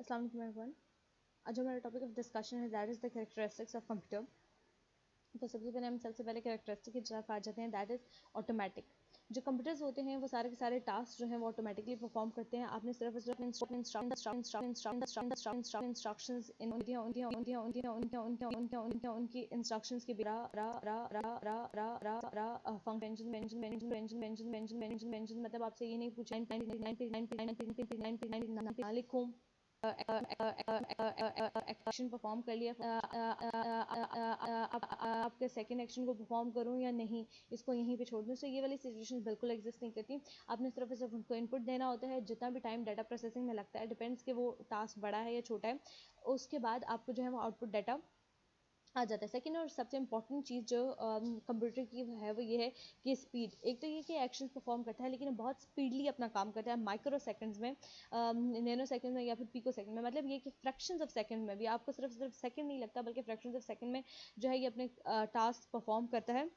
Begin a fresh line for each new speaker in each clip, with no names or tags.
अस्सलाम वालेकुम एवरीवन। आज हमारा टॉपिक ऑफ डिस्कशन है that is the characteristics of computer. तो सबसे पहले हम सबसे पहले कैरेक्टरिस्टिक की तरफ आ जाते हैं, दैट इज़ ऑटोमेटिक। जो कंप्यूटर्स होते हैं वो सारे के सारे टास्क जो हैं वो ऑटोमेटिकली परफॉर्म करते हैं। आपने सिर्फ इंस्ट्रक्शंस उनकी इंस्ट्रक्शंस के फंक्शन मतलब आपसे ये नहीं पूछा लिखूं एक्शन परफॉर्म कर लिया, आपके सेकेंड एक्शन को परफॉर्म करूँ या नहीं, इसको यहीं पे छोड़ दूँ। सो ये वाली सिचुएशन बिल्कुल एग्जिस्ट नहीं करती। आपने सिर्फ उनको इनपुट देना होता है, जितना भी टाइम डाटा प्रोसेसिंग में लगता है डिपेंड्स कि वो टास्क बड़ा है या छोटा है, उसके बाद आपको जो है वो आउटपुट डाटा आ जाता है। सेकेंड और सबसे इंपॉर्टेंट चीज़ जो कंप्यूटर की है वो ये है कि स्पीड। एक तो ये कि एक्शन परफॉर्म करता है लेकिन बहुत स्पीडली अपना काम करता है, माइक्रो सेकंड्स में, नैनो सेकंड में या फिर पिको सेकंड में। मतलब ये कि फ्रैक्शंस ऑफ सेकंड में भी आपको सिर्फ सेकंड नहीं लगता बल्कि फ्रैक्शंस ऑफ सेकंड में जो है ये अपने टास्क परफॉर्म करता है,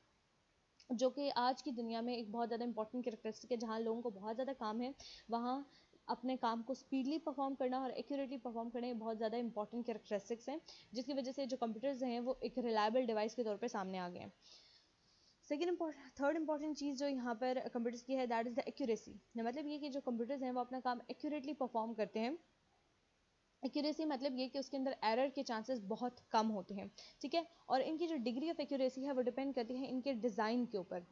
जो कि आज की दुनिया में एक बहुत ज़्यादा इंपॉर्टेंट कैरेक्टरिस्टिक है। जहाँ लोगों को बहुत ज़्यादा काम है वहाँ अपने काम को स्पीडली परफॉर्म करना और एक्यूरेटली परफॉर्म करना बहुत ज़्यादा इंपॉर्टेंट कैरेक्टरिस्टिक्स हैं, जिसकी वजह से जो कंप्यूटर्स हैं वो एक रिलायबल डिवाइस के तौर पर सामने आ गए हैं। थर्ड इंपॉर्टेंट चीज़ जो यहाँ पर कंप्यूटर्स की है दैट इज़ द एक्यूरेसी। मतलब ये कि जो कंप्यूटर्स हैं वो अपना काम एक्यूरेटली परफॉर्म करते हैं। एक्यूरेसी मतलब ये कि उसके अंदर एरर के चांसेस बहुत कम होते हैं, ठीक है। और इनकी जो डिग्री ऑफ एक्यूरेसी है वो डिपेंड करती है इनके डिज़ाइन के ऊपर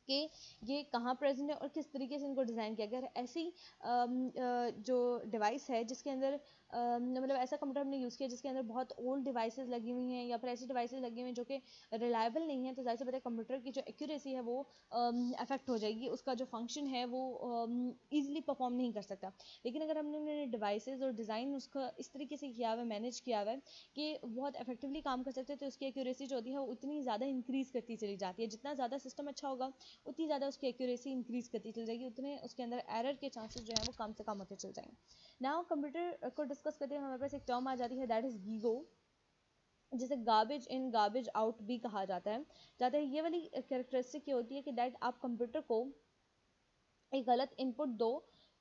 कि ये कहाँ प्रेजेंट है और किस तरीके से इनको डिज़ाइन किया गया है। ऐसी जो डिवाइस है जिसके अंदर मतलब ऐसा कंप्यूटर हमने यूज़ किया जिसके अंदर बहुत ओल्ड डिवाइसेस लगी हुई हैं या फिर ऐसी डिवाइसेस लगी हुई हैं जो कि रिलायबल नहीं है, तो ज़ाहिर सी बात है कंप्यूटर की जो एक्यूरेसी है वो अफेक्ट हो जाएगी, उसका जो फंक्शन है वो ईजिली परफॉर्म नहीं कर सकता। लेकिन अगर हमने डिवाइसेज और डिज़ाइन उसका इस तरीके से किया हुआ है, मैनेज किया हुआ है कि बहुत इफेक्टिवली काम कर सकते हैं, तो उसकी एक्यूरेसी जो होती है वो उतनी ज़्यादा इंक्रीज़ करती चली जाती है। जितना ज़्यादा सिस्टम अच्छा होगा उतनी ज़्यादा उसकी एक्यूरेसी इंक्रीज़ करती चल जाएगी, उतने उसके अंदर एरर के चांसेस जो है वो कम से कम होते चल जाएंगे। नाउ कंप्यूटर को डिस्कस करते हैं हमारे पास एक टर्म आ जाती है दैट इज़ गीगो, जिसे गार्बेज इन गार्बेज आउट भी कहा जाता है। ये वाली कैरेक्टरिस्टिक ये होती है कि दैट आप कंप्यूटर को एक गलत इनपुट दो,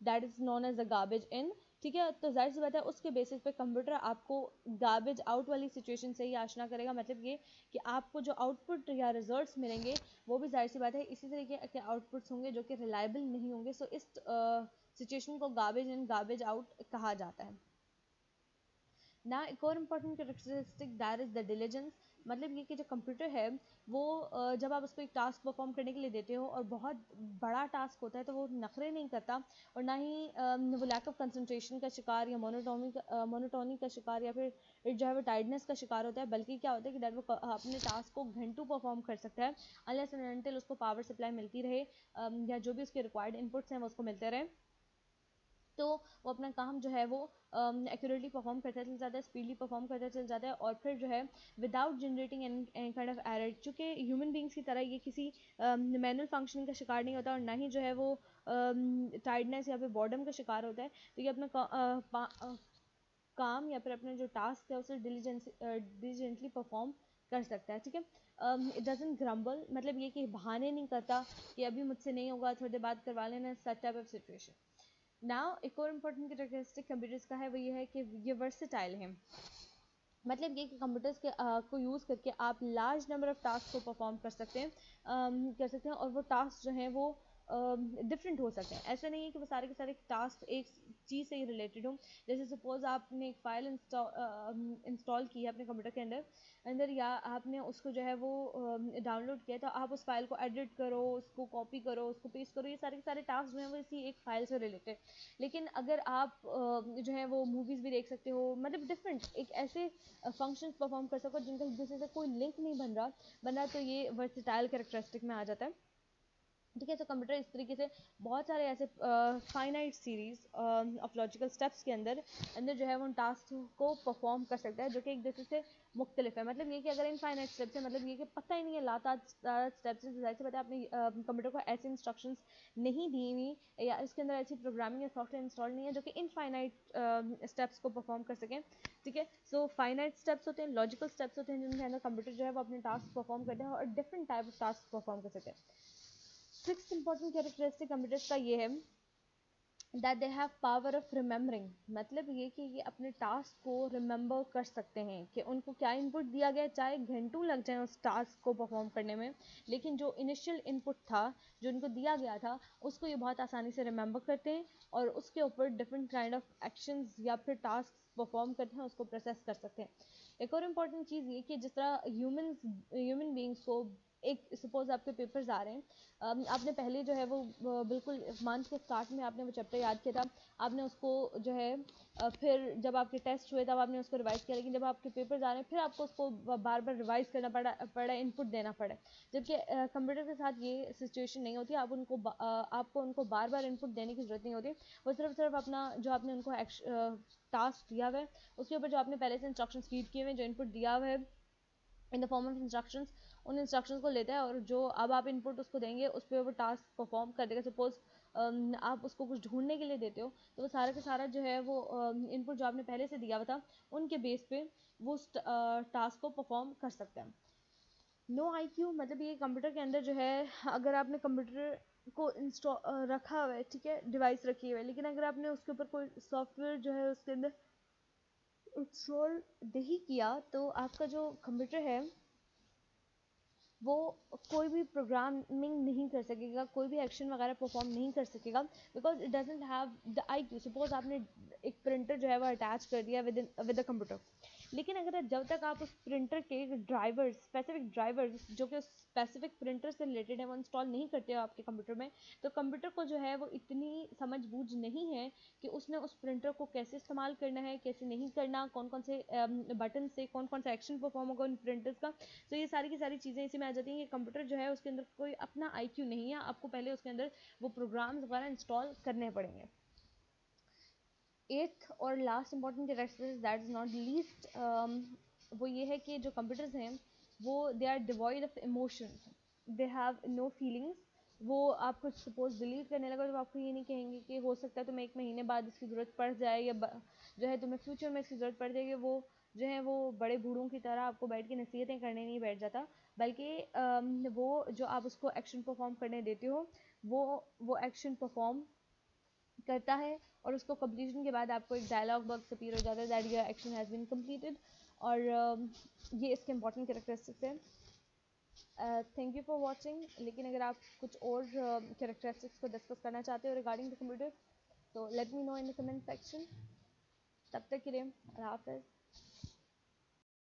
that is known as a garbage in, ठीक है। तो जाहिर सी बात है उसके बेसिस पे कंप्यूटर आपको गार्बेज आउट वाली सिचुएशन से ही आशना करेगा। मतलब ये कि आपको जो आउटपुट या रिजल्ट्स मिलेंगे वो भी जाहिर सी बात है इसी तरीके के आउटपुट्स होंगे जो कि रिलायबल नहीं होंगे। सो इस सिचुएशन को गार्बेज इन गार्बेज आउट कहा जाता है ना। एक और important characteristic that is the diligence. मतलब ये कि जो कंप्यूटर है वो जब आप उसको एक टास्क परफॉर्म करने के लिए देते हो और बहुत बड़ा टास्क होता है तो वो नखरे नहीं करता, और ना ही वो लैक ऑफ कंसंट्रेशन का शिकार या मोनोटोनी का शिकार या फिर जो है वो टायर्डनेस का शिकार होता है। बल्कि क्या होता है कि दैट वो अपने टास्क को घंटों परफॉर्म कर सकता है अनलेस एंड अनटिल उसको पावर सप्लाई मिलती रहे, या जो भी उसके रिक्वायर्ड इनपुट्स हैं वो उसको मिलते रहे, तो वो अपना काम जो है वो एक्यूरेटली परफॉर्म करता चल जाता है, स्पीडली परफॉर्म करता चल जाता है। और फिर जो है without generating any kind of error, चूँकि ह्यूमन बींग्स की तरह ये किसी मैनुअल फंक्शनिंग का शिकार नहीं होता और ना ही जो है वो टायर्डनेस या फिर बॉर्डम का शिकार होता है। तो ये अपना काम या फिर अपने जो टास्क है उसे डिलीजेंटली परफॉर्म कर सकता है, ठीक है। इट डजंट ग्रम्बल, मतलब ये कि बहाने नहीं करता कि अभी मुझसे नहीं होगा थोड़ी देर बाद करवा लेना, such type of situation. Now एक और इम्पोर्टेंट कैरेक्टरिस्टिक कंप्यूटर्स का है वो ये है कि ये वर्सेटाइल है। मतलब ये कि कंप्यूटर्स के को यूज़ करके आप लार्ज नंबर ऑफ टास्क को परफॉर्म कर सकते हैं और वो टास्क जो हैं वो डिफरेंट हो सकते हैं। ऐसा नहीं है कि वो सारे के सारे टास्क एक चीज़ से ही रिलेटेड हो। जैसे सपोज आपने एक फाइल इंस्टॉल की है अपने कंप्यूटर के अंदर या आपने उसको जो है वो डाउनलोड किया, तो आप उस फाइल को एडिट करो, उसको कॉपी करो, उसको पेस्ट करो, ये सारे के सारे टास्क जो हैं वो इसी एक फाइल से रिलेटेड। लेकिन अगर आप जो है वो मूवीज़ भी देख सकते हो, मतलब डिफरेंट एक ऐसे फंक्शंस परफॉर्म कर सको जिनका एक दूसरे से कोई लिंक नहीं बन रहा, तो ये वर्सेटाइल कैरेक्टरिस्टिक में आ जाता है, ठीक है। तो कंप्यूटर इस तरीके से बहुत सारे ऐसे finite series of logical steps के अंदर जो है वो उन टास्क को परफॉर्म कर सकता है जो कि एक दूसरे से मुख्तलिफ है। मतलब ये कि अगर इनफाइनाइट स्टेप्स है, मतलब ये कि पता ही नहीं है लाता स्टेप्स से, जाहिर सी बात है आपने कंप्यूटर को ऐसे इंस्ट्रक्शंस नहीं दी हुई या इसके अंदर ऐसी प्रोग्रामिंग या सॉफ्टवेयर इंस्टॉल नहीं है जो कि इनफाइनाइट स्टेप्स को परफॉर्म कर सकें, ठीक है। सो फाइनाइट स्टेप्स होते हैं, लॉजिकल स्टेप्स होते हैं जिनके अंदर कंप्यूटर जो है वो अपने टास्क परफॉर्म करते हैं और different type of task perform कर सकते हैं। सिक्स्थ इंपॉर्टेंट कैरेक्टरिस्टिक कंप्यूटर्स का ये है that they have power of remembering, मतलब ये कि ये अपने टास्क को रिमेंबर कर सकते हैं कि उनको क्या इनपुट दिया गया, चाहे घंटों लग जाए उस टास्क को परफॉर्म करने में, लेकिन जो इनिशियल इनपुट था, जो इनको दिया गया था, उसको ये बहुत आसानी से रिमेंबर करते हैं और उसके ऊपर डिफरेंट काइंड ऑफ एक्शंस या फिर टास्क परफॉर्म करते हैं, उसको प्रोसेस कर सकते हैं। एक और इम्पॉर्टेंट चीज़ ये कि जिस तरह ह्यूमन बींग्स को, एक सपोज आपके पेपर्स आ रहे हैं, आपने पहले जो है वो बिल्कुल मंथ के स्टार्ट में आपने वो चैप्टर याद किया था, आपने उसको जो है फिर जब आपके टेस्ट हुए तब आपने उसको रिवाइज किया, लेकिन जब आपके पेपर्स आ रहे हैं फिर आपको उसको बार बार रिवाइज करना पड़ा इनपुट देना पड़ा। जबकि कंप्यूटर के साथ ये सिचुएशन नहीं होती, आपको उनको बार बार इनपुट देने की जरूरत नहीं होती। वो सिर्फ अपना जो आपने उनको टास्क दिया हुआ है उसके ऊपर जो आपने पहले से इंस्ट्रक्शंस फीड किए हुए हैं, जो इनपुट दिया हुआ है in the form of instructions, उन इंस्ट्रक्शंस को लेता है और जो अब आप इनपुट उसको देंगे उस पर वो टास्क परफॉर्म कर देगा। सपोज आप उसको कुछ ढूंढने के लिए देते हो तो वो सारा का सारा जो है वो इनपुट जो आपने पहले से दिया हुआ था उनके बेस पे वो टास्क को परफॉर्म कर सकता है। नो IQ मतलब ये कंप्यूटर के अंदर जो है, अगर आपने कंप्यूटर को इंस्टॉल रखा हुआ है, ठीक है, डिवाइस रखी हुई है, लेकिन अगर आपने उसके ऊपर कोई सॉफ्टवेयर जो है उसके अंदर इंस्टॉल नहीं किया तो आपका जो कंप्यूटर है वो कोई भी प्रोग्रामिंग नहीं कर सकेगा, कोई भी एक्शन वगैरह परफॉर्म नहीं कर सकेगा, because it doesn't have the IQ। Suppose आपने एक प्रिंटर जो है वो अटैच कर दिया विद द कंप्यूटर, लेकिन अगर जब तक आप उस प्रिंटर के ड्राइवर्स, स्पेसिफिक ड्राइवर्स जो कि उस स्पेसिफिक प्रिंटर से रिलेटेड है वो इंस्टॉल नहीं करते हो आपके कंप्यूटर में, तो कंप्यूटर को जो है वो इतनी समझ बूझ नहीं है कि उसने उस प्रिंटर को कैसे इस्तेमाल करना है, कैसे नहीं करना, कौन कौन से बटन से कौन कौन सा एक्शन परफॉर्म होगा उन प्रिंटर्स का। तो ये सारी की सारी चीज़ें इसी में आ जाती हैं कि कंप्यूटर जो है उसके अंदर कोई अपना IQ नहीं है, आपको पहले उसके अंदर वो प्रोग्राम्स वगैरह इंस्टॉल करने पड़ेंगे। एथ और last important characteristics that is not least, वो ये है कि जो कंप्यूटर्स हैं वो they are devoid of emotion, they have no feelings. वो आपको सपोज डिलीट करने लगा तो आपको ये नहीं कहेंगे कि हो सकता है तुम्हें 1 महीने बाद इसकी ज़रूरत पड़ जाए या जो है तुम्हें फ्यूचर में इसकी ज़रूरत पड़ जाएगी। वो जो है वो बड़े बूढ़ों की तरह आपको बैठ के नसीहतें करने नहीं बैठ जाता, बल्कि वो जो आप उसको एक्शन परफॉर्म करने देते हो वो एक्शन परफॉर्म करता है और उसको कंप्लीशन के बाद आपको एक डायलॉग बॉक्स अपीयर हो जाता है that your action has been completed. और ये इसके इंपॉर्टेंट कैरेक्टरिस्टिक्स हैं। Thank you for watching. लेकिन अगर आप कुछ और कैरेक्टरिस्टिक्स को डिस्कस करना चाहते हो रिगार्डिंग द कंप्यूटर तो let me know in the comment section. तब तक के लिए अल्लाह हाफ़िज़।